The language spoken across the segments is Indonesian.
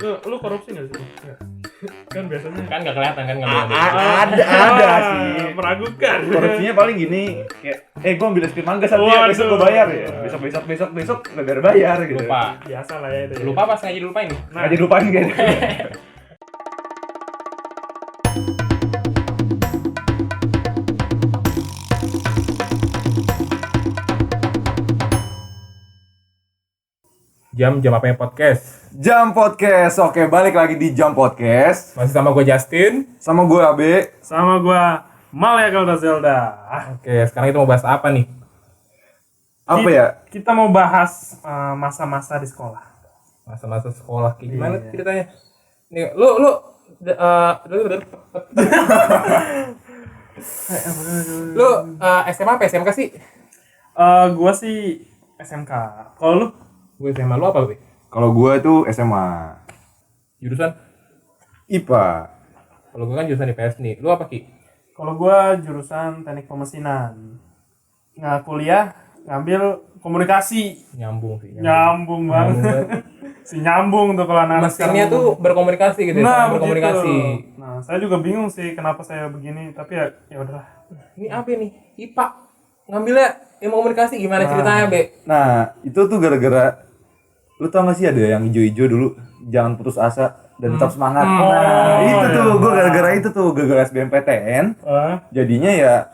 Lu korupsi nggak sih? Kan biasanya Kan nggak kelihatan kan ngambil Ada sih. meragukan. Korupsinya paling gini, kayak gue ambil es krim mangga satu ya, besok gue bayar ya. Besok nggak bayar gitu. lupa. Biasa lah ya itu. Lupa pas ngaji lupain nih. Nggak jadi lupain gitu. Jam apanya podcast. Jam Podcast, oke balik lagi di Jam Podcast. Masih sama gue Justin. Sama gue Abe. Sama gua Mal ya kalau Zelda. Oke, sekarang kita mau bahas apa nih? Apa ya? Kita mau bahas masa-masa di sekolah. Masa-masa sekolah kayak gimana Iya. ceritanya? Nih, lu SMA apa SMK sih? Gua sih SMK. Kalau lu? Gue SMA, lu apa, Be? Kalau gue tuh SMA Jurusan? IPA. Kalau gue kan jurusan IPS nih. Lu apa, Ki? Kalau gua jurusan teknik pemesinan. Kuliah ngambil komunikasi. Nyambung sih. Nyambung banget. Si nyambung tuh kalau anak Mesinnya tuh berkomunikasi gitu ya, nah, sangat berkomunikasi. begitu. Nah, saya juga bingung sih kenapa saya begini, tapi ya udahlah. Ini apa nih? IPA. Ngambilnya ilmu komunikasi gimana ceritanya, Be? Nah, itu tuh gara-gara lu tau gak sih ada yang hijau-hijau dulu, jangan putus asa dan tetap semangat. Nah, itu tuh gue gara-gara itu tuh gara-gara SBMPTN. Jadinya ya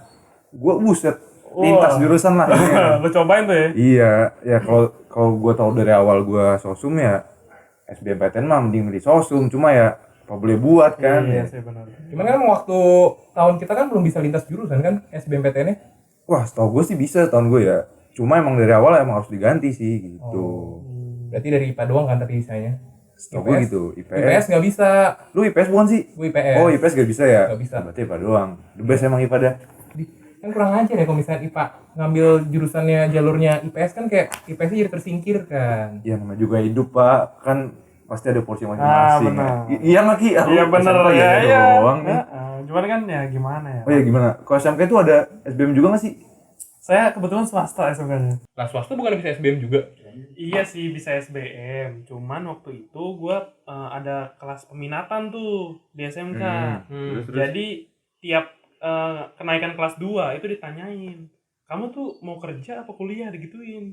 gue buset lintas jurusan lah. Lu cobain tuh ya? Iya, ya kalau gue tahu dari awal gue sosum ya SBMPTN mah mending milih sosum, cuma ya apa boleh buat kan. Iya sih benar. Cuman kan waktu tahun kita kan belum bisa lintas jurusan kan SBMPTN-nya. Wah, setahu gue sih bisa tahun gue ya. Cuma emang dari awal emang harus diganti sih gitu. Berarti dari IPA doang kan tapi bisanya. Setahu gue gitu, IPS nggak bisa. Lu IPS bukan sih? Gue IPS. Oh, IPS gak bisa ya? Nggak bisa. Berarti IPA doang. The best emang IPA dah. Kan kurang ajar ya kalau misalnya IPA ngambil jurusannya jalurnya IPS kan kayak IPS-nya jadi tersingkir kan. Ya namanya juga hidup, Pak. Kan pasti ada porsi masing-masing. benar. Iya nggak Ki? Iya benar ya. Iya. Doang nih. Cuman kan ya gimana ya? Oh ya gimana? Kalau SMK itu ada SBM juga nggak sih? Saya kebetulan swasta SMK-nya. Lah swasta bukan bisa SBM juga. Iya sih bisa SBM. Cuman waktu itu gua ada kelas peminatan tuh di SMK. Terus. Jadi tiap kenaikan kelas 2 itu ditanyain, kamu tuh mau kerja apa kuliah, digituin.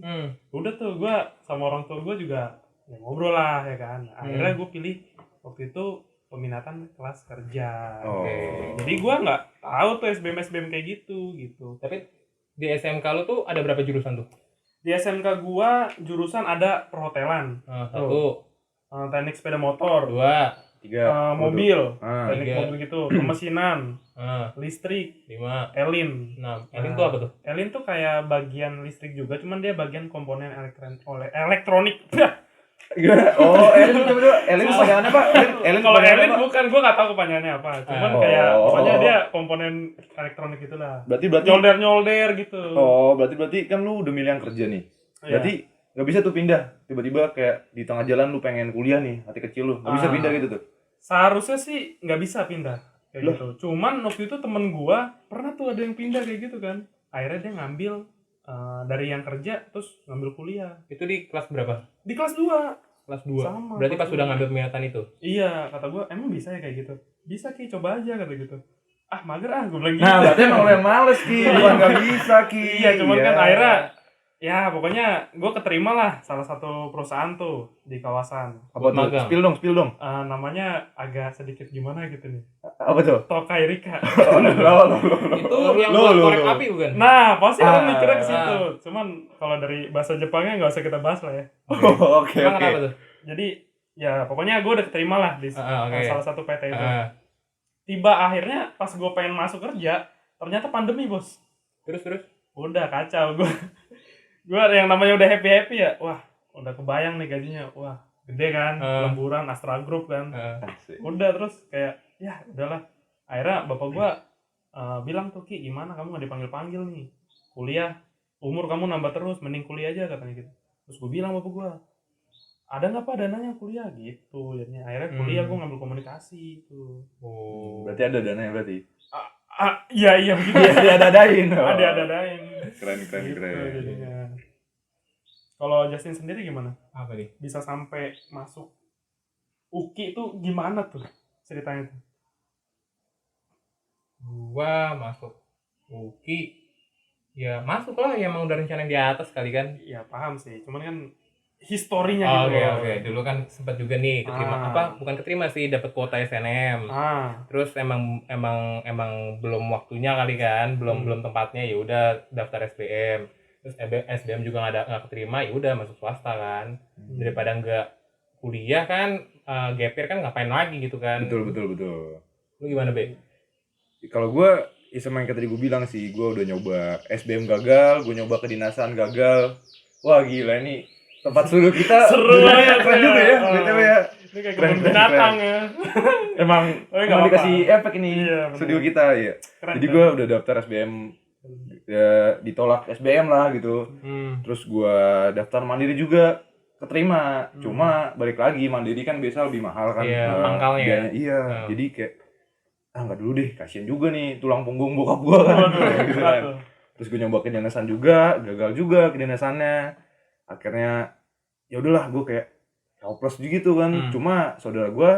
Udah tuh gua sama orang tua gua juga ya ngobrol lah ya kan. Akhirnya gua pilih waktu itu peminatan kelas kerja. Oh. Jadi gua nggak tahu tuh SBM kayak gitu. Tapi di SMK lu tuh ada berapa jurusan tuh? Di SMK gua jurusan ada perhotelan, Satu, teknik sepeda motor, dua, 3 mobil, teknik tiga. mobil gitu, pemesinan, listrik, 5, Elin. 6. Elin tuh apa tuh? Elin tuh kayak bagian listrik juga, cuman dia bagian komponen elektronik. Oh, Elin betul. Elin kepanjangannya apa? Elin Kalau kepanjangannya Elin apa? bukan, gua nggak tahu kepanjangannya apa. Cuman Oh. kayak pokoknya dia komponen elektronik gitulah. Berarti Nyolder gitu. Oh, berarti kan lu udah milih yang kerja nih. Berarti nggak bisa tuh pindah. Tiba-tiba kayak di tengah jalan lu pengen kuliah nih, hati kecil lu. Nggak bisa pindah gitu tuh. Seharusnya sih nggak bisa pindah kayak Loh. gitu. Cuman waktu itu temen gua pernah tuh ada yang pindah kayak gitu kan. Akhirnya dia ngambil dari yang kerja terus ngambil kuliah Itu di kelas berapa? di kelas 2. Kelas 2. Sama, Berarti pas kelas udah dua. ngambil peminatan itu. Iya, kata gua emang bisa ya kayak gitu. Bisa Ki, coba aja kata gitu. Ah mager gua bilang gitu. Nah, berarti emang lu yang males Ki, bukan nggak bisa Ki. Iya, cuman kan akhirnya ya pokoknya gua keterima lah salah satu perusahaan tuh di kawasan. apa tuh? magang. Spill dong. Namanya agak sedikit gimana gitu nih. Apa tuh? Tokai Rika. Itu yang buat korek api bukan? Nah, pasti orang mikirnya ke situ. Cuman kalau dari bahasa Jepangnya nggak usah kita bahas lah ya. Oke. Emang kenapa tuh? Jadi ya pokoknya gue udah keterima lah di Oke. salah satu PT itu. Tiba akhirnya pas gue pengen masuk kerja, ternyata pandemi bos. Terus? Udah kacau gue. Gue yang namanya udah happy ya. Wah, udah kebayang nih gajinya. Wah, gede kan, lemburan Astra Group kan. Udah terus kayak ya udahlah. Akhirnya bapak gue bilang tuh, Ki gimana kamu nggak dipanggil nih kuliah, umur kamu nambah terus, mending kuliah aja katanya gitu. Terus gue bilang bapak gue, ada nggak pak dananya kuliah gitu. Jadinya akhirnya kuliah gue ngambil komunikasi itu. Berarti ada dananya berarti. Iya begitu. Ada-adain. Ada-adain. Keren. Jadinya. Kalau Justin sendiri gimana? Apa nih? Bisa sampai masuk UKI itu gimana tuh ceritanya tuh? Gua masuk UKI, ya masuk lah, ya emang udah rencana di atas kali kan. Iya paham sih, cuman kan historinya gitu loh. Oke. Dulu kan sempat juga nih keterima bukan keterima sih, dapat kuota SNM. Terus emang belum waktunya kali kan, belum tempatnya, ya udah daftar SBM. Terus SBM juga nggak keterima, ya udah masuk swasta kan. Daripada nggak kuliah kan, gap year kan ngapain lagi gitu kan. Betul. Lu gimana, Be? Kalau gue ya sama yang tadi gue bilang sih, gue udah nyoba SBM gagal, gue nyoba kedinasan gagal. Wah gila, ini tempat studio kita seru banget keren juga ya, BTW ya. Ini kayak kebun binatang ya. Emang dikasih efek ini studio kita ya. Keren, jadi gue udah daftar SBM, ya ditolak SBM lah gitu. Terus gue daftar mandiri juga keterima. Cuma balik lagi, mandiri kan biasa lebih mahal kan. Pangkalnya. Iya. Jadi kayak nggak dulu deh, kasian juga nih tulang punggung bokap gue kan. Gitu kan. Terus gue nyoba kedinasan juga, gagal juga kedinasannya. Akhirnya ya udahlah, gue kayak hopeless gitu kan. Cuma saudara gue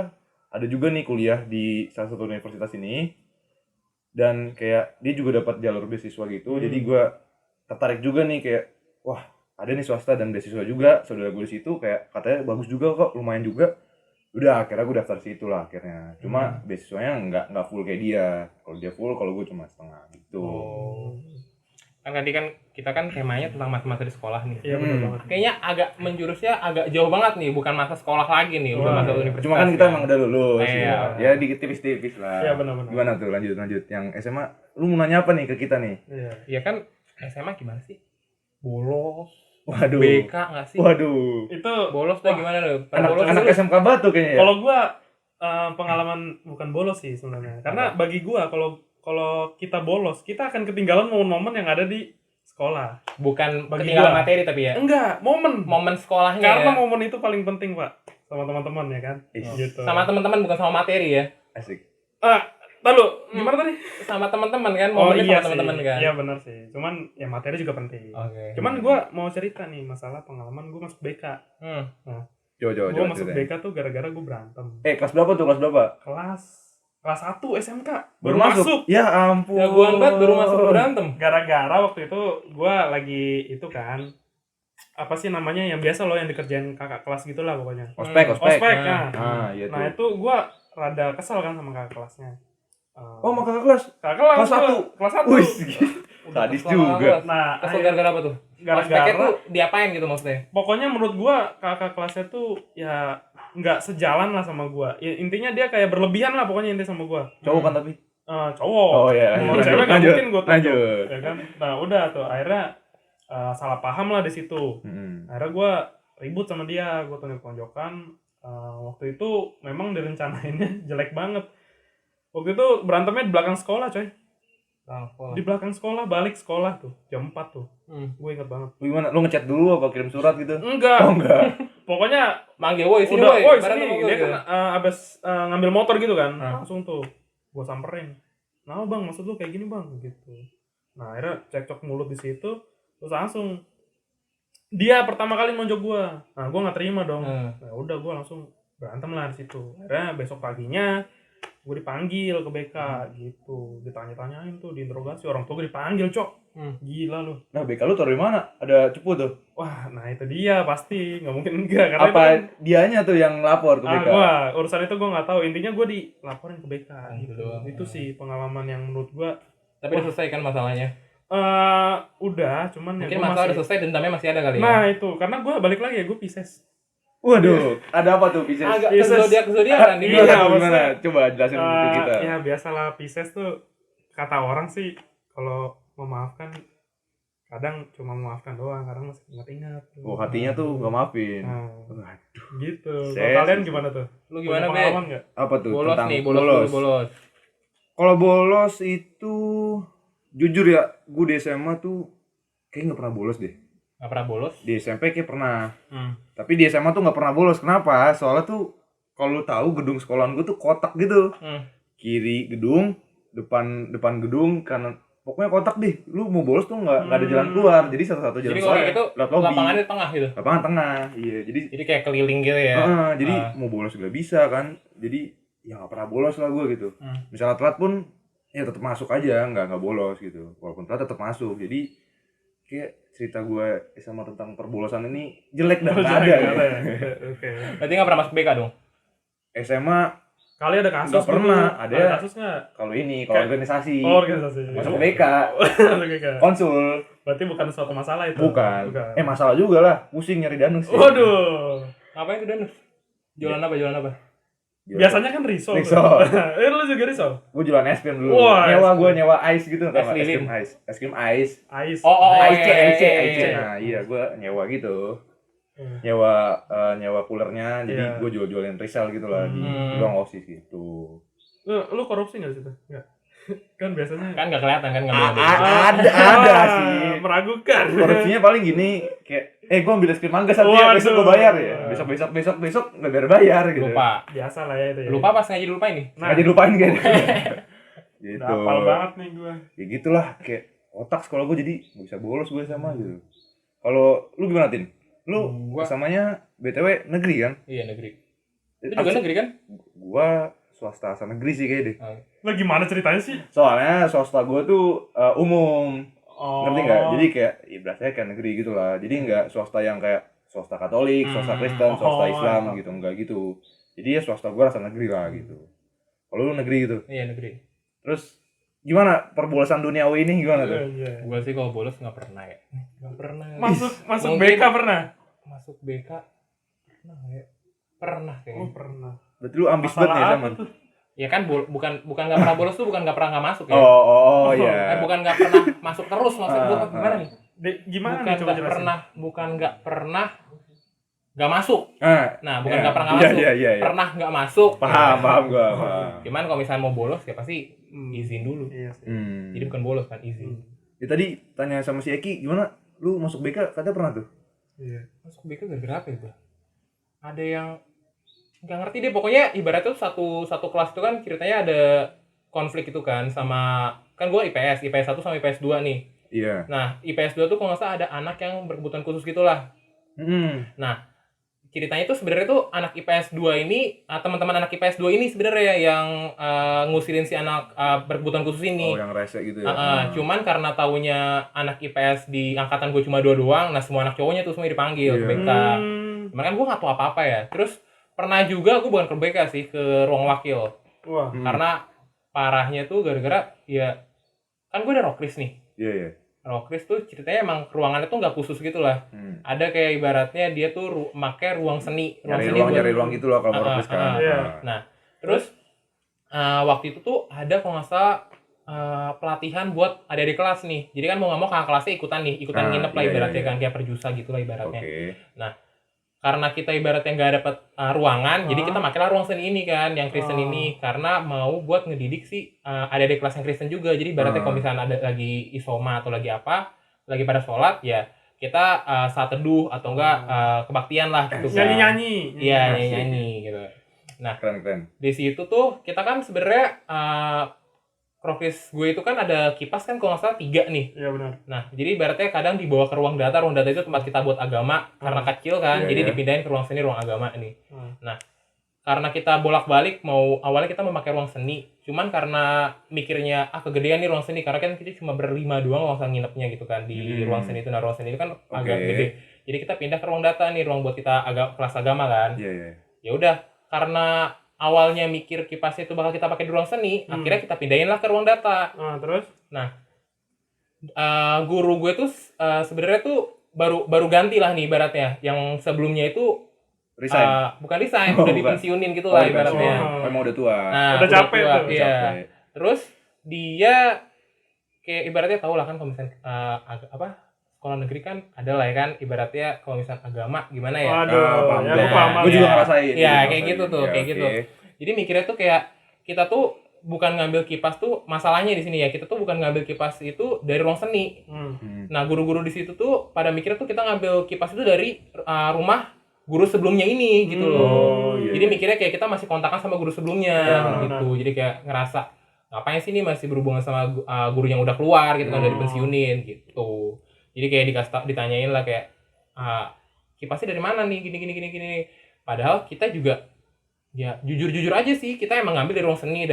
ada juga nih kuliah di salah satu universitas ini, dan kayak dia juga dapat jalur beasiswa gitu. Jadi gue tertarik juga nih, kayak wah ada nih swasta dan beasiswa juga, saudara gue di situ kayak katanya bagus juga kok, lumayan juga. Udah akhirnya gue daftar situ lah akhirnya. Cuma beasiswanya nggak full kayak dia. Kalau dia full, kalau gue cuma setengah gitu. Kan tadi kan kita kan temanya tentang masa-masa di sekolah nih. Iya benar banget. Kayaknya agak menjurusnya agak jauh banget nih, bukan masa sekolah lagi nih, udah masa universitas. Cuma kan kita emang udah lulus. Iya. Ya dikit tipis-tipis lah. Iya benar. Gimana tuh, lanjut. Yang SMA, lu mau nanya apa nih ke kita nih? Iya kan, SMA gimana sih? Bolos. Waduh. BK nggak sih? Waduh. Itu bolos tuh gimana lo? Anak SMK Batu kayaknya ya. Kalau gua pengalaman bukan bolos sih sebenarnya. Karena bagi gua kalau kita bolos, kita akan ketinggalan momen-momen yang ada di sekolah. Bukan bagi ketinggalan gua materi tapi ya. Enggak, momen sekolahnya. Karena ya? momen itu paling penting, Pak. Sama teman-teman ya kan? Gitu. Sama teman-teman, bukan sama materi ya. Asik. Lalu gimana tadi? Sama teman-teman kan, momennya sama teman-teman kan. Iya benar sih. Cuman ya materi juga penting. Okay. Cuman gue mau cerita nih masalah pengalaman gue masuk BK. Nah, gue masuk BK tuh gara-gara gue berantem. Kelas berapa tuh? Kelas berapa? Kelas 1 SMK. Baru masuk. Ya ampun. Jagoan banget baru masuk berantem. Gara-gara waktu itu gue lagi itu kan, apa sih namanya yang biasa loh yang dikerjain kakak kelas gitulah pokoknya. Ospek. Iya tuh. Nah itu gue rada kesel kan sama kakak kelasnya. Sama kakak kelas? Kelas 1. Kelas 1. Wih, sadis juga. Nah, kesel gara-gara apa tuh? Ospeknya tuh diapain gitu maksudnya? Pokoknya menurut gua kakak kelasnya tuh ya nggak sejalan lah sama gua. Ya, intinya dia kayak berlebihan lah pokoknya intinya sama gua. Cowok kan tapi? Cowok. Oh iya. Kalau cewek nggak mungkin gua tunjuk. Lanjut. Ya kan? Nah udah tuh akhirnya salah paham lah di situ. Akhirnya gua ribut sama dia, gua tonjok-tonjokan. Waktu itu memang direncanainnya jelek banget. Waktu itu berantemnya di belakang sekolah coy. Di belakang sekolah, balik sekolah tuh jam 4 tuh. Gue inget banget. Gimana? Lu ngechat dulu apa kirim surat gitu? Enggak. Enggak. Pokoknya manggil woi sini woi. Sini. Dia kan abis ngambil motor gitu kan. Langsung tuh gue samperin. Nah bang, maksud lu kayak gini bang gitu. Nah akhirnya cekcok mulut di situ. Terus langsung dia pertama kali nonjok gue. Nah gue nggak terima dong. Nah udah gue langsung berantem lah di situ. Akhirnya besok paginya gue dipanggil ke BK gitu, ditanya-tanyain tuh, diinterogasi, orang tua gue dipanggil cok. Gila lu. Nah BK lu taruh di mana? Ada cepu tuh? Wah nah itu dia pasti, nggak mungkin enggak karena apa itu dianya tuh yang lapor ke BK? Urusan itu gue nggak tahu, intinya gue dilaporin ke BK gitu. Itu sih pengalaman yang menurut gue. Tapi udah selesai kan masalahnya? Udah, cuman mungkin masalah udah selesai, dendamnya masih ada kali ya? Nah itu, karena gue balik lagi ya, gue Pisces. Waduh, ada apa tuh Pisces? Agak zodiak-zodiakan nih. Gimana? Coba jelasin ke kita. Ya biasalah Pisces tuh, kata orang sih kalau memaafkan kadang cuma memaafkan doang, kadang masih ingat-ingat. Oh, hatinya tuh nggak maafin. Waduh. Gitu. Kalau kalian gimana tuh? Lu gimana, Be? Apa tuh? Bolos tentang nih, bolos. Kalau bolos itu jujur ya, gue di SMA tuh kayak nggak pernah bolos deh. Nggak pernah bolos? Di SMP kayak pernah. Tapi di SMA tuh nggak pernah bolos. Kenapa? Soalnya tuh kalau lu tahu gedung sekolahan gue tuh kotak gitu. Kiri gedung, depan gedung, pokoknya kotak deh, lu mau bolos tuh nggak ada jalan keluar, jadi satu-satu jalan Jadi kalau keluar gitu lewat lobby. lapangannya di tengah gitu. Lapangan tengah, iya. Jadi kayak keliling gitu ya. Jadi mau bolos gak bisa kan, jadi ya nggak pernah bolos lah gue gitu. Misalnya telat pun ya tetap masuk aja, nggak bolos gitu. Walaupun telat tetap masuk. Jadi kayak cerita gue sama tentang perbolosan ini jelek dan nggak ada. Ya. Oke. Berarti nggak pernah masuk BK dong? SMA Kali ada kasus nggak pernah, ada kasus nggak? kalau ini, kalau organisasi, Organisasi. masuk BK, Oke. konsul, Berarti bukan suatu masalah itu. bukan. Masalah juga lah, pusing nyari danus. Waduh. Ngapain itu Danus? Jualan apa? Biasanya kan risol. Risol. Lu juga risol? Gue jualan es krim dulu. Wah, nyewa ice gitu, tau nggak? lilin. Es krim ice. Ais. Ice. Nah, iya gue nyewa gitu. Nyewa coolernya, jadi gue jualin resell gitu lah di ruang OSIS gitu. Lu korupsi nggak di situ? Nggak. Kan biasanya Kan nggak kelihatan kan ngambil ada sih. meragukan. Korupsinya paling gini, kayak gue ambil es krim mangga satu ya, besok gue bayar ya. Besok nggak bayar gitu. Lupa. Biasa lah ya itu ya. Lupa pas ngaji lupa ini. Nah, Nggak dilupain kayaknya. Gitu. hafal banget nih gua. Ya gitulah, kayak otak sekolah gue jadi nggak bisa bolos gue sama gitu. Kalau lu gimana Tin? Lu samanya BTW negeri kan? Iya negeri. Itu juga negeri kan? Gua swasta asal negeri sih kayaknya deh. Lah gimana ceritanya sih? Soalnya swasta gua tuh umum. Oh. Ngerti nggak? Jadi kayak ibaratnya kayak negeri gitu lah. Jadi nggak swasta yang kayak swasta Katolik, swasta Kristen, swasta Islam gitu, enggak gitu. Jadi ya swasta gua asal negeri lah gitu. Kalau lu negeri gitu. Iya negeri. Terus gimana perbolosan duniawi ini gimana tuh? Iya. Gua sih kalau bolos nggak pernah ya. Nggak pernah. Masuk Mungkin- BK pernah? Masuk BK pernah ya? Pernah kayaknya. Oh, pernah. Berarti lu ambis banget nih Masalah zaman. apa tuh? Ya kan bukan nggak pernah bolos tuh bukan nggak pernah nggak masuk ya. Oh ya. Bukan nggak pernah masuk terus maksud gua gimana nih? Gimana Bukan nih coba nggak jelasin? pernah nggak masuk. Nah, bukan ya. nggak pernah nggak masuk. Iya. Pernah nggak masuk. Paham gua. Cuman kalau misalnya mau bolos ya pasti izin dulu. Iya sih. Jadi bukan bolos kan izin. Ya tadi tanya sama si Eki gimana? Lu masuk BK katanya pernah tuh? Iya. Masuk BK gara-gara apa itu? Ada yang nggak ngerti deh, pokoknya ibaratnya tuh satu kelas itu kan ceritanya ada konflik itu kan sama kan gue IPS 1 sama IPS 2 nih. Iya. Nah IPS 2 tuh kalau nggak salah ada anak yang berkebutuhan khusus gitulah. Nah ceritanya tuh sebenarnya tuh anak IPS 2 ini teman-teman anak IPS 2 ini sebenarnya yang ngusilin si anak berkebutuhan khusus ini. Oh yang rese gitu ya. Cuman karena taunya anak IPS di angkatan gue cuma 2 doang, nah semua anak cowoknya tuh semua dipanggil ke BK. Cuman kan gue nggak tahu apa-apa ya. Terus pernah juga gue bukan ke BK sih, ke ruang wakil. Wah. Karena parahnya tuh gara-gara ya kan gue ada rokris nih. Iya. Rokris tuh ceritanya emang ruangannya tuh nggak khusus gitu lah. Ada kayak ibaratnya dia tuh make ruang seni. Nyari ruang gitu loh kalau mau rokris kan. Nah terus waktu itu tuh ada kalau nggak salah pelatihan buat adik-adik kelas nih. Jadi kan mau nggak mau kakak kelasnya ikutan nginep lah ibaratnya kan kayak perjusa gitu lah ibaratnya. Nah karena kita ibaratnya nggak dapat ruangan, jadi kita makailah ruang seni ini kan, yang Kristen ini karena mau buat ngedidik si adik-adik kelas yang Kristen juga. Jadi ibaratnya kalau misalnya ada lagi isoma atau lagi apa, lagi pada sholat ya kita saat teduh atau enggak kebaktian lah gitu kan. Nyanyi. Iya nyanyi gitu. Nah keren. Di situ tuh kita kan sebenarnya Rokris gue itu kan ada kipas kan kalau nggak salah 3 nih. Iya benar. Nah, jadi ibaratnya kadang dibawa ke ruang data itu tempat kita buat agama karena kecil kan, jadi dipindahin ke ruang seni, ruang agama nih. Nah, karena kita bolak-balik awalnya kita memakai ruang seni, cuman karena mikirnya kegedean nih ruang seni karena kan kita cuma berlima doang langsung nginepnya gitu kan di ruang seni itu. Nah, ruang seni itu kan agak gede. Jadi kita pindah ke ruang data nih, ruang buat kita kelas agama kan. Iya. Ya udah, karena awalnya mikir kipasnya itu bakal kita pakai di ruang seni, akhirnya kita pindahin lah ke ruang data. Terus? Nah, guru gue tuh sebenarnya tuh baru ganti lah nih ibaratnya. Yang sebelumnya itu bukan resign, udah dipensiunin gitu lah ibaratnya. Emang udah tua. Nah, udah capek tuh. Iya. Terus dia kayak ibaratnya tau lah kan kalau misalnya sekolah negeri kan ada lah ya kan ibaratnya kalau misalnya agama gimana ya. Waduh, ya gue paham. Gue juga ngerasain. Iya, kayak gitu tuh, kayak gitu. Jadi mikirnya tuh kayak kita tuh bukan ngambil kipas tuh masalahnya di sini ya. Kita tuh bukan ngambil kipas itu dari ruang seni. Nah, guru-guru di situ tuh pada mikirnya tuh kita ngambil kipas itu dari rumah guru sebelumnya ini gitu loh. Jadi mikirnya kayak kita masih kontakan sama guru sebelumnya gitu. Jadi kayak ngerasa ngapain sih nih masih berhubungan sama guru yang udah keluar gitu kan, dari pensiunin gitu. Jadi kayak ditanyain lah kayak kipasnya dari mana nih, gini. Padahal kita juga ya jujur aja sih, kita emang ngambil dari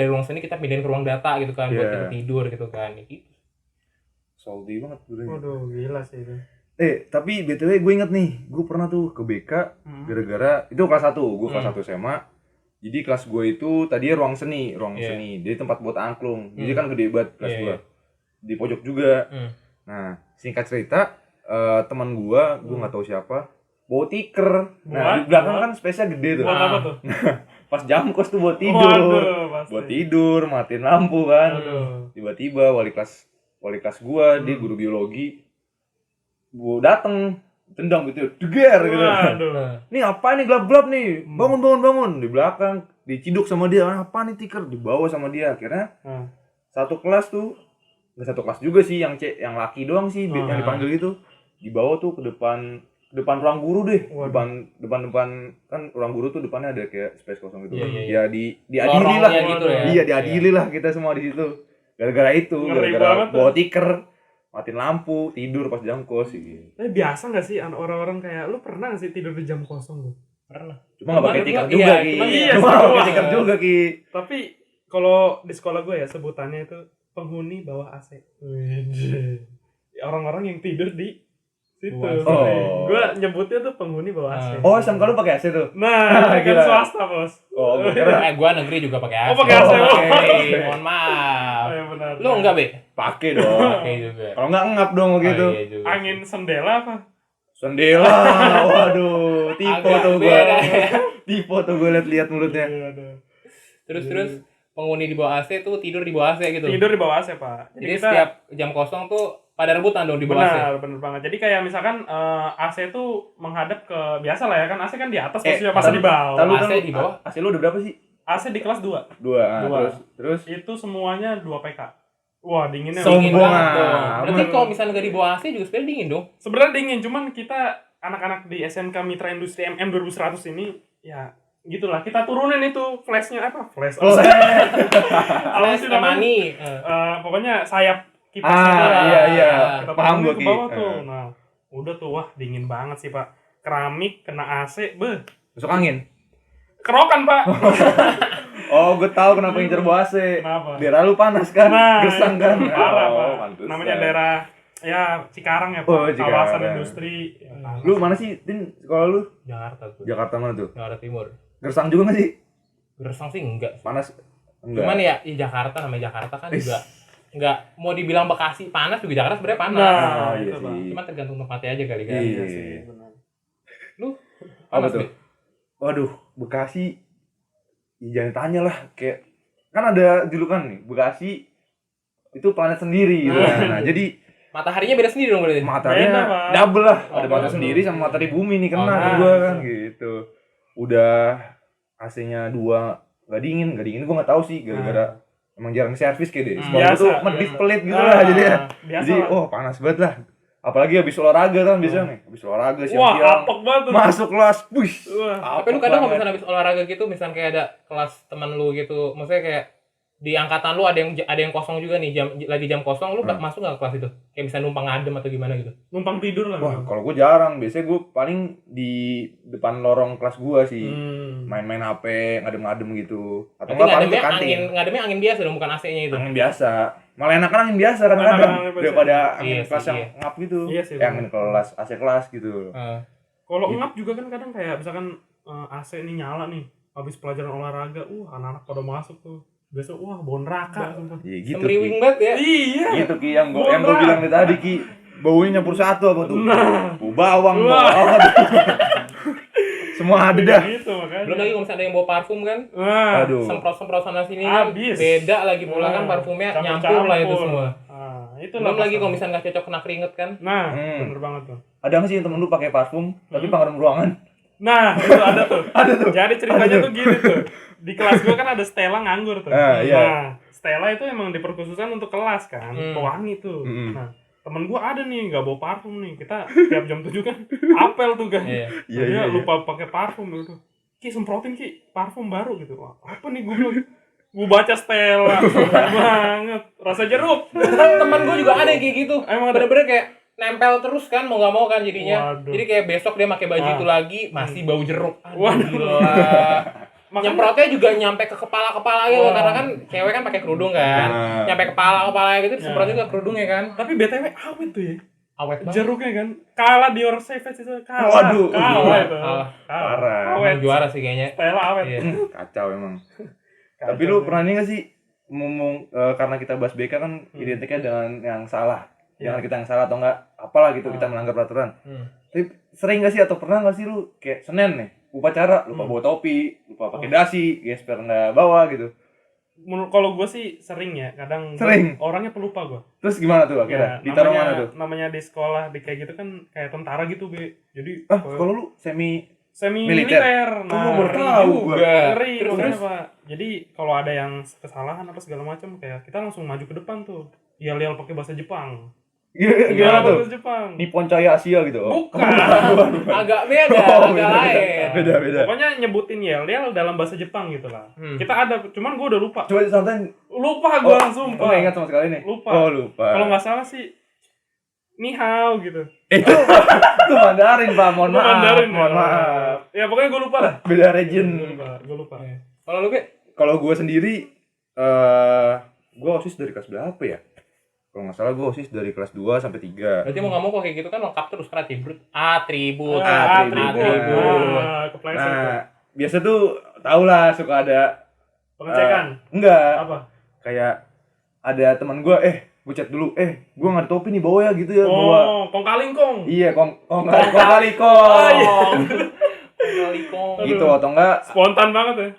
ruang seni kita pindahin ke ruang data gitu kan, buat kita tidur gitu kan gitu. Salty banget gurunya. Waduh, gila sih itu. Tapi BTW gue inget nih, gue pernah tuh ke BK gara-gara itu kelas 1, gue kelas 1 SMA. Jadi kelas gue itu tadinya ruang seni. Jadi tempat buat angklung. Jadi kan gede banget kelas gue. Di pojok juga. Nah, singkat cerita, teman gue nggak tahu siapa, bawa tikar. Nah, di belakang kan space-nya gede tuh. Buat apa tuh? Pas jam kos tuh buat tidur. Buat tidur, matiin lampu kan. Tiba-tiba wali kelas gue, dia guru biologi, gue dateng, tendang gitu, deger gitu. Nih apa nih gelap-gelap nih, bangun. Di belakang diciduk sama dia, apa nih tikar, dibawa sama dia. Akhirnya satu kelas tuh, nggak satu kelas juga sih, yang laki doang sih yang dipanggil gitu, dibawa tuh ke depan ruang guru deh. Depan kan ruang guru tuh depannya ada kayak space kosong gitu. Ya diadili lah gitu ya. Iya, diadili lah kita semua di situ. Gara-gara bawa tikar, matiin lampu, tidur pas jam kos sih. Tapi biasa nggak sih orang-orang kayak lu pernah nggak sih tidur di jam kosong tuh? Pernah. Cuma nggak pakai tikar juga Ki. Cuma nggak pakai tikar juga Ki. Tapi kalau di sekolah gue ya sebutannya itu penghuni bawah AC. Orang-orang yang tidur di situ. Gue nyebutnya tuh penghuni bawah AC. Oh, SMK lu pakai AC tuh? Nah, kan swasta bos. Oh, gue kira. Gue negeri juga pakai AC. Oh, pakai AC. Mohon maaf. Oh, ya benar. Lu enggak, Be? Pakai dong. Pakai juga. Kalau enggak ngap dong gitu. Iya angin sendela apa? Sendela. Waduh, tipe tuh gue lihat mulutnya. Terus penghuni di bawah AC tuh tidur di bawah AC gitu. Tidur di bawah AC, Pak. Jadi setiap jam kosong tuh pada rebutan dong di bawah AC. Bener banget. Jadi kayak misalkan AC tuh menghadap ke, biasa lah ya kan, AC kan di atas posisinya, masa di bawah. AC di bawah. AC lu udah berapa sih? AC di kelas 2. 2. Terus itu semuanya 2 PK. Wah, dinginnya. Dingin banget dong. Berarti kalau misalnya nggak di bawah AC juga sebenarnya dingin dong. Sebenarnya dingin, cuman kita anak-anak di SMK Mitra Industri MM 2100 ini ya gitulah, kita turunin itu flashnya apa? Flash. Flash mani. Pokoknya sayap kipasnya. Iya. Kita Paham turunin gue ke bawah tuh. Nah, udah tuh, wah dingin banget sih, Pak. Keramik kena AC, masuk angin. Kerokan, Pak. Oh, gue tahu kenapa ngincer bawah AC. Kenapa? Daerah lu panas kan? Gersang kan? Parah, Pak. Pantesan. Namanya daerah ya Cikarang ya, Pak. Oh, Cikarang. Kawasan industri. Lu mana sih, Din? Sekolah lu? Jakarta tuh. Jakarta mana tuh? Jakarta Timur. Gersang juga nggak sih? Gersang sih enggak. Panas? Enggak. Cuman ya Jakarta, namanya Jakarta kan juga enggak mau dibilang Bekasi panas juga, Jakarta sebenarnya panas. Nah, iya itu, sih. Pak. Cuma tergantung tempatnya aja kali kan. Iya sih, benar. Lu Apa panas, tuh? Be? Waduh, Bekasi. Ya, jangan tanya lah, kayak kan ada julukan nih, Bekasi itu planet sendiri gitu kan. Nah, jadi Mataharinya beda sendiri dong berarti. mataharinya Beda, Pak. double lah. Oh, Ada matahari double. sendiri sama matahari bumi nih kena ke nah, gua kan gitu. Udah AC-nya 2 nggak dingin gua nggak tahu sih gara-gara emang jarang servis kayak deh. Sekolah Biasa, tuh medit biasa. pelit gitu lah jadi ya. Biasa Jadi lah. panas banget lah. Apalagi habis olahraga kan biasanya nih. Habis olahraga Wah, siang-siang apok banget tuh. masuk kelas. Wih. Wah. Tapi lu kadang kalau misalnya habis olahraga gitu, misalnya kayak ada kelas teman lu gitu, maksudnya kayak di angkatan lu ada yang kosong juga nih, lagi jam kosong, lu masuk nggak ke kelas itu? Kayak bisa numpang ngadem atau gimana gitu? Numpang tidur lah. Wah, kalau gue jarang. Biasanya gue paling di depan lorong kelas gue sih. Main-main HP, ngadem-ngadem gitu. Atau Berarti enggak paling ke kantin. ngademnya angin biasa dong, bukan AC-nya itu. Angin biasa. Malah enakan angin biasa kadang-kadang Angin biasa. daripada angin Iya kelas sih, yang iya. ngap gitu. Iya sih, Angin kelas, AC kelas gitu. Kalau ngap juga kan kadang kayak misalkan AC nih nyala nih, habis pelajaran olahraga, anak-anak pada masuk tuh. Besok bau neraka. Iya gitu. Semriwing banget ya. Iya. Gitu Ki yang gue bilang tadi Ki. Baunya nyampur satu apa tuh? Bau bawang, bau apa tuh. Semua ada dah. Gitu makanya. Belum lagi kalau misalnya ada yang bawa parfum kan. Aduh. Semprot-semprot sana sini kan. Habis. Beda lagi pula kan parfumnya nyampur lah itu semua. Itu Belum lagi kalau misalnya nggak cocok kena keringet kan. Nah, bener banget tuh. Ada nggak sih yang temen lu pakai parfum tapi pengaruh ruangan? Nah, itu ada tuh. Jadi ceritanya tuh gini tuh. Di kelas gua kan ada Stella nganggur tuh. Iya. Nah, Stella itu emang diperkhususkan untuk kelas kan, pewangi tuh. Nah, temen gua ada nih nggak bawa parfum nih. Kita tiap jam 7 kan apel tuh kan. Dia lupa pakai parfum gitu. Ki semprotin Ki parfum baru gitu. Wah, apa nih gua bilang? Gue baca Stella. Banget. Rasa jeruk. Teman gue juga ada yang kayak gitu. Emang ada? Bener-bener kayak nempel terus kan, mau nggak mau kan jadinya. Waduh. Jadi kayak besok dia pakai baju itu lagi masih bau jeruk. Waduh. Gila. Nyemprotnya juga nyampe ke kepala gitu, karena kan cewek kan pakai kerudung kan. Nyampe kepala gitu disemprot juga kerudungnya kan. Tapi BTW awet tuh ya. Awet banget. Jeruknya kan kalah di Your Savage itu kalah. Waduh, kalah itu. kalah. Parah. Awet. Emang juara sih kayaknya. Stella awet. Iya. Kacau emang. Tapi lu pernah nih gak sih ngomong karena kita bahas BK kan identiknya dengan yang salah. Jangan kita yang salah atau enggak apalah gitu kita melanggar peraturan. Tapi sering gak sih atau pernah gak sih lu kayak Senin nih upacara lupa bawa topi, lupa pakai dasi, gesper nggak bawa gitu. Menurut kalau gue sih sering ya, kadang Sering? orangnya pelupa gue. Terus gimana tuh akhirnya? Ditaruh mana tuh? Namanya di sekolah di kayak gitu kan kayak tentara gitu, Be. Jadi Kalau lu semi militer. Oh, baru tahu gua. Ngeri, Terus? makanya, Pak. Jadi kalau ada yang kesalahan apa segala macam kayak kita langsung maju ke depan tuh. Yel-yel pakai bahasa Jepang. Gimana tuh? Bahasa Jepang. Nippon Cahaya Asia gitu. Bukan. Agak beda, agak lain. Beda. Pokoknya nyebutin yel-yel dalam bahasa Jepang gitu lah. Kita ada, cuman gue udah lupa. Coba disantai. Lupa gue langsung, Nggak ingat sama sekali nih. Lupa. Oh, lupa. Kalau nggak salah sih ni hao gitu. Itu Mandarin, Pak. Mohon Itu Mandarin, maaf. Mohon ya. maaf. Ya pokoknya gue lupa lah. Beda region. Gue lupa. Kalau lu Kalau gue sendiri gue OSIS dari kelas berapa ya? Kalau nggak salah gue OSIS dari kelas 2 sampai 3. berarti mau nggak mau kok kayak gitu kan lengkap terus kan atribut. Kepleset. Nah, biasa tuh tau lah suka ada Pengecekan. enggak. Apa? Kayak ada teman gue, gue chat dulu, gue nggak ada topi nih bawa ya gitu ya, bawa. Oh, kong kalingkong. Iya, kong kali kong. Gitu atau enggak? Spontan banget ya.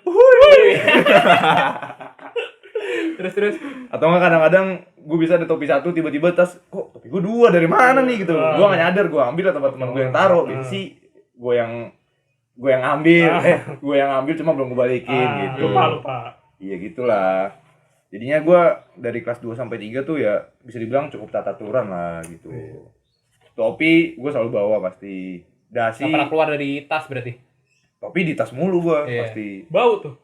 Terus Atau enggak kadang-kadang gue bisa ada topi satu tiba-tiba tas kok topi gue 2 dari mana nih gitu. Gue nggak nyadar, gue ambil atau teman gue yang taruh. Biasanya sih gue yang ambil, gue yang ambil cuma belum gue balikin gitu. Lupa. Iya gitulah. Jadinya gue dari kelas 2 sampai 3 tuh ya bisa dibilang cukup tata aturan lah gitu. Topi gue selalu bawa pasti. Dasi. nggak pernah keluar dari tas berarti. Topi di tas mulu gue Iya. pasti. Bau tuh.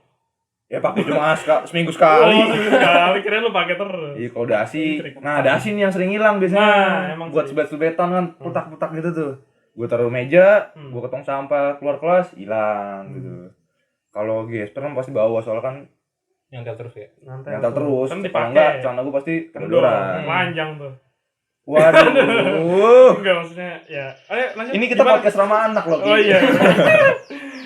Ya pakai cuma seminggu sekali. Sekali kira lu pakai terus. Iya kalau dasi. Nah dasi nih yang sering hilang biasanya. Nah, emang buat sih. sebet-sebetan kan putak-putak gitu tuh. Gue taruh meja, gue ketong sampah keluar kelas hilang gitu. Kalau gesper kan pasti bawa soalnya kan Nyantel terus ya. nyantel terus. Kan Kalau dipakai. enggak celana gue pasti kedodoran. Panjang tuh. Waduh. Enggak maksudnya ya. Ayo lanjut. Ini kita Gimana? podcast ramah anak loh. Ki. Oh iya.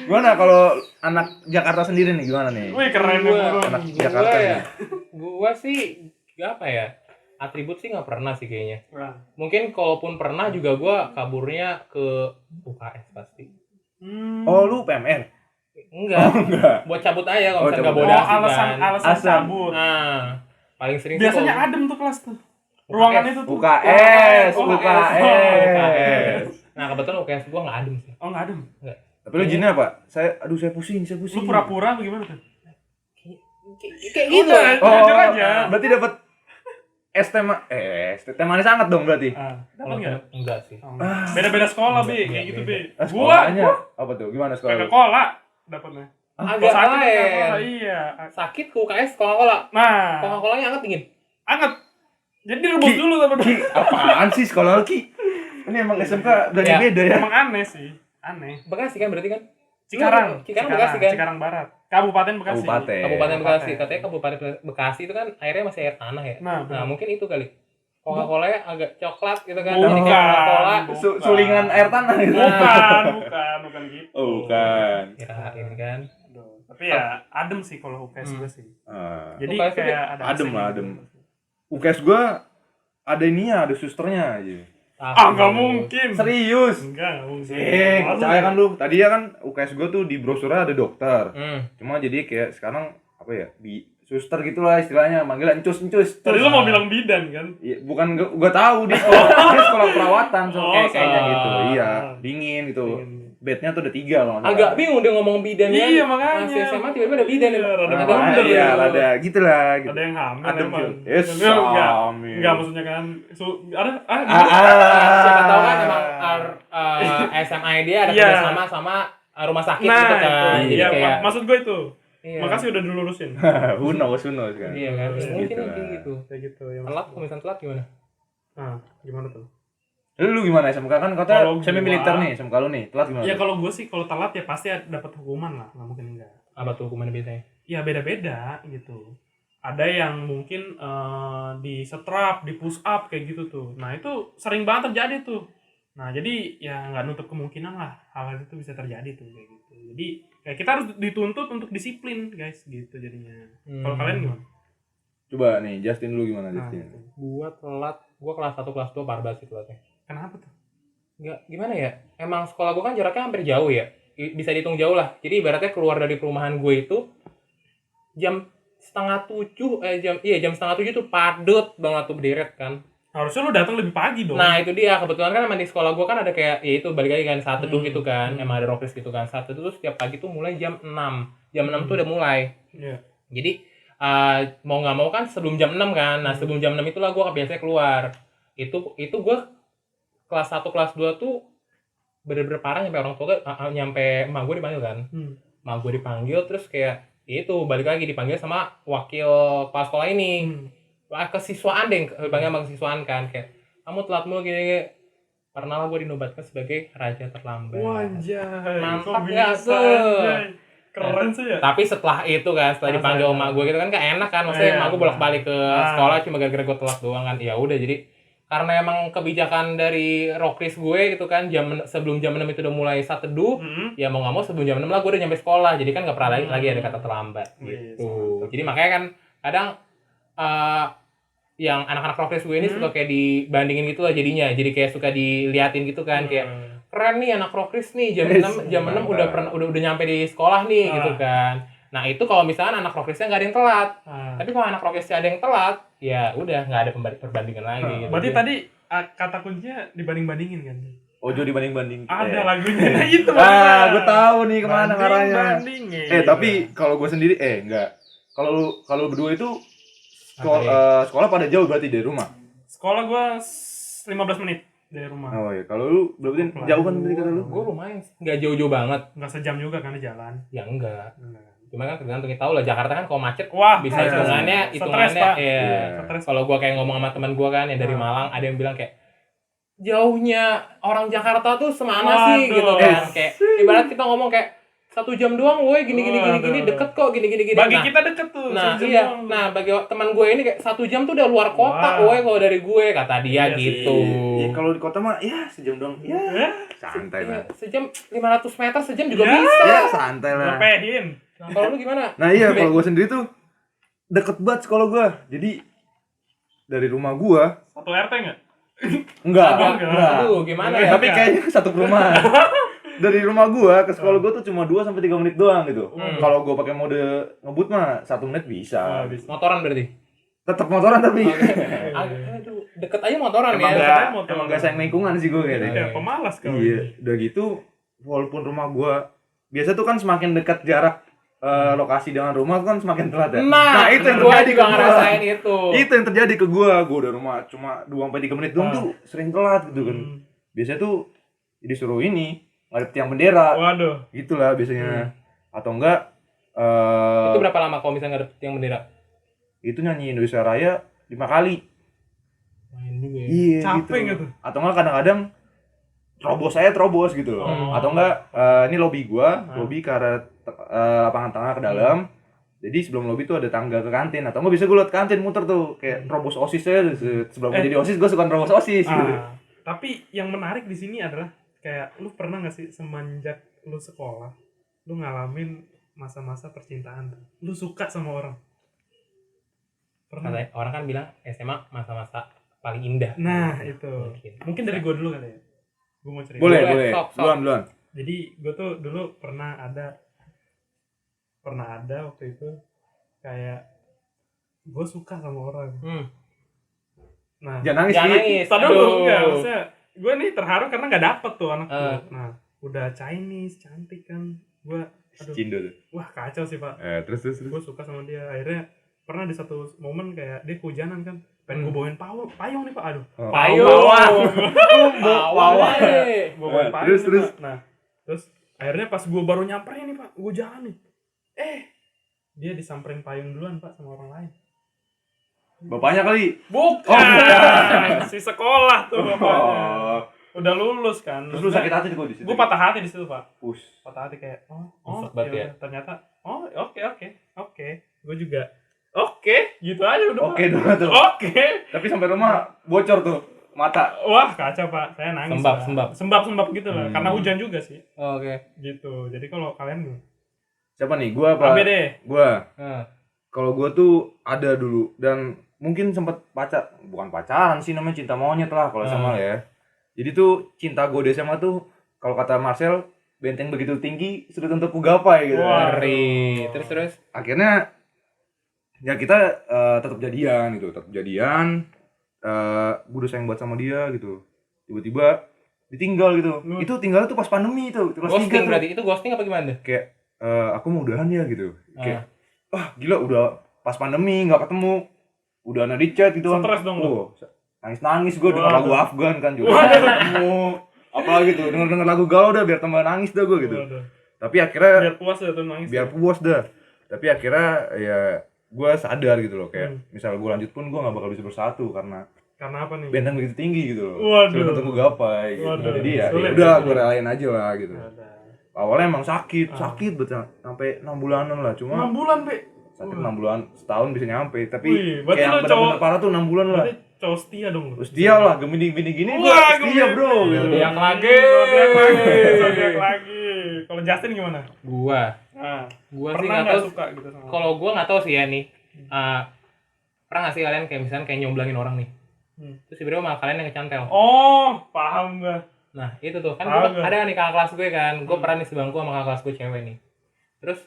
Gimana kalau anak Jakarta sendiri nih gimana nih? Wih keren nih bro. Anak Jakarta ya. nih. Gua sih apa ya? Atribut sih nggak pernah sih kayaknya. Nah. Mungkin kalaupun pernah juga gua kaburnya ke UKS pasti. Oh lu PMN? Enggak. Buat cabut aja kalau misalnya nggak cabut. bawa dasi alasan kan. alasan cabut. Nah, paling sering Biasanya sih adem tuh kelas tuh. Ruangan itu tuh. UKS, Oh, UKS. Nah, kebetulan UKS gua nggak adem sih. Oh, enggak adem. Tapi lu jinnya apa? Saya pusing. Lu pura-pura bagaimana tuh? Kayak gitu. Jujur aja. Berarti dapat es teh manis sangat dong berarti. Dapat enggak? Enggak sih. Beda-beda sekolah, Be, kayak gitu, Be. Sekolahnya apa tuh? Gimana sekolah? Coca-Cola dapatnya. Agak Sakit lain. Coca-Cola, iya. Sakit ke UKS Coca-Cola. Nah, Coca-Colanya hangat dingin. anget. Jadi rebus dulu sama Ki, apaan sih sekolah lu, Ki? Ini emang SMK dari Ya. beda ya. Emang aneh sih. Aneh. Bekasi kan berarti kan? Cikarang Bekasi kan? Cikarang Barat. Kabupaten Bekasi. Kabupaten Bekasi. Katanya Kabupaten Bekasi itu kan airnya masih air tanah ya. Nah, Mungkin itu kali. Coca-Colanya agak coklat gitu kan. Bukan. Jadi kayak Coca-Cola. Sulingan air tanah gitu. Bukan gitu. Oh, bukan. Kirain kan. Tapi ya adem sih kalau UKS gue sih. Jadi UKS kayak ada adem AC lah, gitu. adem. UKS gua ada ininya, ada susternya aja. Enggak mungkin. Serius. Enggak mungkin. Percaya kan lu? Tadi ya kan UKS gua tuh di brosurnya ada dokter. Hmm. Cuma jadi kayak sekarang apa ya? Suster gitulah istilahnya, manggilnya encus. Tadi lu mau bilang bidan kan? Iya, bukan gua tahu dia sekolah perawatan kayaknya gitu. Iya, dingin gitu. Bednya tuh ada 3 loh. Agak bingung dia ngomong bidan kan. Iya, makanya. Masih SMA tiba-tiba ada bidan ya. Iya, rada gitulah gitu. Ada yang hamil Adem, emang. Phil. Yes, Enggak. hamil. Enggak maksudnya kan. Ada Siapa tahu kan emang SMA dia ada Iya. kerjasama sama rumah sakit Nah, gitu kan. itu. Jadi Iya, kayak maksud gue itu. Iya. Makasih udah dilurusin. Who knows kan. Iya kan. Mungkin Gitu lah. kayak gitu. Kayak gitu ya. Telat, kalau misalnya telat gimana? Nah, gimana tuh? Lu gimana SMK kan katanya Kalau semi militer gua- nih, SMK lu nih. Telat gimana? Ya kalau gue sih kalau telat ya pasti dapat hukuman lah, nggak mungkin enggak. Apa tuh hukumannya biasanya? Ya beda-beda gitu. Ada yang mungkin di setrap, di push up kayak gitu tuh. Nah itu sering banget terjadi tuh. Nah jadi ya nggak nutup kemungkinan lah hal itu bisa terjadi tuh kayak gitu. Jadi kayak kita harus dituntut untuk disiplin guys gitu jadinya. Kalau kalian gimana? Coba nih Justin lu gimana Nah, Justin? gitu. Gua kelas 1 kelas 2 parah banget sih telatnya. Kenapa tuh? Enggak, gimana ya? Emang sekolah gua kan jaraknya hampir jauh ya. Bisa dihitung jauh lah. Jadi ibaratnya keluar dari perumahan gue itu jam setengah 7 jam setengah 7 tuh padet banget tuh berderet kan. Harusnya lu datang lebih pagi dong. Nah itu dia, kebetulan kan emang di sekolah gue kan ada kayak ya itu balik lagi kan saat teduh gitu kan, emang ada rokris gitu kan. Saat teduh tuh setiap pagi tuh mulai jam 6 tuh udah mulai. Iya. Jadi mau nggak mau kan sebelum jam 6 kan. Nah sebelum jam 6 itulah gue biasanya keluar. Itu gue kelas 1 kelas 2 tuh bener-bener parah nyampe orang tua nyampe emak gue dipanggil kan. Emak gue dipanggil terus kayak itu balik lagi dipanggil sama wakil kepala sekolah ini. Kesiswaan deh, dipanggil sama kesiswaan kan kayak kamu telat mulu gini. Pernah lah gue dinobatkan sebagai raja terlambat. Wajah. Mantap nggak tuh? Keren sih ya. Tapi setelah itu kan, setelah dipanggil emak gue gitu kan gak enak kan, maksudnya emak gue bolak-balik ke sekolah cuma gara-gara gue telat doang kan. Ya udah jadi karena emang kebijakan dari rokris gue gitu kan, sebelum jam 6 itu udah mulai saat teduh, ya mau nggak mau sebelum jam 6 lah gue udah nyampe sekolah, jadi kan nggak pernah lagi ada kata terlambat gitu. Jadi makanya kan kadang yang anak-anak rokris gue ini suka kayak dibandingin gitu lah jadinya, jadi kayak suka diliatin gitu kan kayak keren nih anak rokris nih jam 6 udah nyampe di sekolah nih gitu kan. Nah itu kalau misalnya anak rokrisnya nggak ada yang telat, tapi kalau anak rokrisnya ada yang telat, ya udah nggak ada perbandingan lagi. Gitu. Berarti tadi kata kuncinya dibanding-bandingin kan? Ojo dibanding-banding. Ada lagunya itu. Gue tahu nih kemana arahnya. Bandingin. Tapi kalau gue sendiri enggak. Kalau berdua itu sekolah pada jauh berarti dari rumah. Sekolah gue 15 menit dari rumah. Oh iya, kalau lu berarti jauh kan berarti kata lu? Gue lumayan, nggak jauh-jauh banget. Nggak sejam juga kan di jalan. Ya enggak. Cuma kan tergantung, kita tahu lah Jakarta kan kalau macet wah bisa hitungannya ya. Kalau gua kayak ngomong sama teman gua kan yang dari Malang, ada yang bilang kayak jauhnya orang Jakarta tuh semana sih gitu kan. Kayak ibarat kita ngomong kayak 1 jam doang woi gini deket kok gini. Bagi kita deket tuh. Nah iya doang. Nah bagi teman gue ini kayak 1 jam tuh udah luar kota woi kalau dari gue kata dia gitu. Ya, kalau di kota mah ya sejam doang. Ya santai lah. Sejam 500 meter sejam juga bisa. Ya santai lah. Lepehin. Nah, kalau lu gimana? Nah iya, kalau gue sendiri tuh deket banget sekolah gue. Jadi dari rumah gue satu RT nggak? Enggak. Aduh, gimana ya? Tapi kayaknya satu perumahan. Dari rumah gue ke sekolah gue tuh cuma 2-3 menit doang gitu. Kalau gue pakai mode ngebut mah 1 menit bisa. Motoran berarti? Tetap motoran tapi. Aduh, deket aja motoran ya. Motoran. Emang gak sayang lingkungan sih gue kayaknya. Iya, pemalas kalau. Iya, udah gitu walaupun rumah gue biasa tuh kan semakin dekat jarak lokasi dengan rumah kan semakin telat ya. Nah itu yang terjadi juga ngerasain itu. Itu yang terjadi ke gue udah rumah cuma 2-3 menit doang tuh sering telat gitu kan. Biasanya tuh disuruh ini ngadep tiang bendera. Waduh. Gitulah biasanya. Atau enggak itu berapa lama kalau misalnya ngadep tiang bendera? Itu nyanyi Indonesia Raya 5 kali. Main juga ya. Iya Capek gitu. gitu. Atau enggak kadang-kadang terobos gitu loh. Atau enggak ini lobby gua, lobby ke arah lapangan tengah ke dalam. Jadi sebelum lobby tuh ada tangga ke kantin. Atau enggak bisa gua liat kantin muter tuh kayak terobos OSIS ya. Sebelum gua jadi OSIS gua suka terobos OSIS gitu. Tapi yang menarik di sini adalah kayak lu pernah enggak sih semenjak lu sekolah lu ngalamin masa-masa percintaan tuh? Lu suka sama orang? Pernah? Katanya, orang kan bilang SMA masa-masa paling indah. Nah, itu. Mungkin dari gua dulu kali ya. Gue mau cerita. Boleh. Duluan. Jadi gue tuh dulu pernah ada waktu itu kayak gue suka sama orang. Nah, jangan nangis. Tadi dulu enggak, maksudnya gue nih terharu karena nggak dapet tuh anak gue. Nah, udah Chinese, cantik kan. Gue, Cindo tuh. Wah kacau sih pak. Terus. Gue suka sama dia. Akhirnya pernah di satu momen kayak dia kehujanan kan. Pengen gue bawain payung nih pak. Aduh. Payung. Gue bawain payung. Terus. Nah, terus akhirnya pas gue baru nyamperin nih pak, gue jalan nih. dia disamperin payung duluan Pak sama orang lain. Bapaknya kali. Bukan. Si sekolah tuh bapaknya. Oh. Udah lulus kan. Terus lu sakit hati tuh di situ. Gue patah hati di situ Pak. Push. Patah hati kayak Maksud banget ya. ternyata oke. Gue juga oke, gitu aja udah. Oke dong tuh. Oke. Tapi sampai rumah bocor tuh mata. Wah kacau Pak, saya nangis. Sembab gitu lah, karena hujan juga sih. Oke. Gitu. Jadi kalau kalian gimana? Siapa nih? Gua apa? Abe deh. Gua. Kalau gua tuh ada dulu dan mungkin sempat bukan pacaran sih, namanya cinta monyet lah kalau sama ya. Jadi tuh cinta gue di SMA tuh kalau kata Marcel, benteng begitu tinggi sudah tentu ku gapai gitu. Ngeri. Terus akhirnya ya kita tetap jadian gitu, gue udah sayang banget sama dia gitu. Tiba-tiba ditinggal gitu. Itu tinggal tuh pas pandemi tuh. Ghosting berarti itu ghosting apa gimana? Kayak aku mau udahan ya gitu. Kayak gila udah pas pandemi nggak ketemu. Udah ada di chat gitu kan. Stres dong lu. Nangis gue denger lagu Afgan kan juga. Ketemu apalagi tuh denger lagu galau udah biar tambah nangis dah gue gitu. Tapi akhirnya biar puas ya tuh nangis. Biar puas dah. Tapi akhirnya ya gue sadar gitu loh kayak misal gue lanjut pun gue nggak bakal bisa bersatu karena apa nih? benteng begitu tinggi gitu loh. Waduh. Sudah tentu gue gapai gitu. Jadi ya udah gue relain aja lah gitu. Awalnya emang sakit betul sampai 6 bulanan lah cuma 6 bulan Be. Sakit 6 bulan, setahun bisa nyampe. Tapi berarti kayak yang bener-bener parah tuh 6 bulan lah. Berarti cowok setia dong lu. Setia lah, gini gue setia bro gitu. Yang lagi. Kalau Justin gimana? Gua sih nggak tahu suka gitu sama. Kalau gua nggak tahu sih ya nih. Pernah nggak sih kalian kayak misalnya kayak nyomblangin orang nih? Terus tiba-tiba malah kalian yang kecantel. Oh, paham gua. Nah itu tuh kan gua ada nih kakak kelas gue kan. Gua pernah nih sebangku sama kakak kelas gue cewek nih. Terus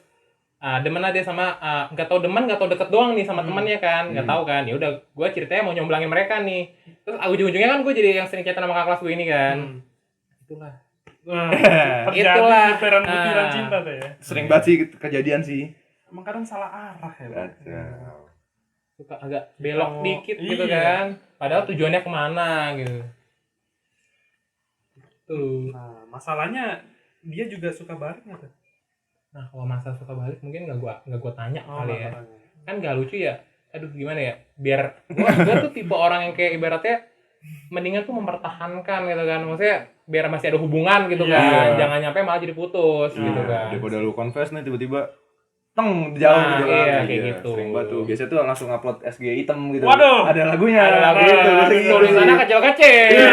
demen aja sama nggak tahu deket doang nih sama temannya kan, nggak tahu kan. Ya udah gue ceritanya mau nyomblangin mereka nih. Terus ujung-ujungnya kan gue jadi yang sering chatan sama kakak kelas gue ini kan. Itulah butiran cinta tuh ya. Sering banget sih kejadian sih. Emang kadang salah arah ya. Suka agak belok dikit gitu kan. Padahal tujuannya kemana gitu. Tuh. Nah masalahnya dia juga suka balik nggak tuh? Nah kalau masalah suka balik mungkin nggak gua tanya kali ya. Kan nggak lucu ya. Aduh gimana ya. Biar gua tuh tipe orang yang kayak ibaratnya mendingan tuh mempertahankan gitu kan. Maksudnya biar masih ada hubungan gitu kan. Jangan nyampe malah jadi putus gitu kan. Daripada lu confess nih tiba-tiba jauh gitu kayak gitu. Sering banget tuh. Biasanya tuh langsung upload SG hitam gitu. Waduh. Ada lagunya. Ada lagu itu. Tulisannya kecil-kecil.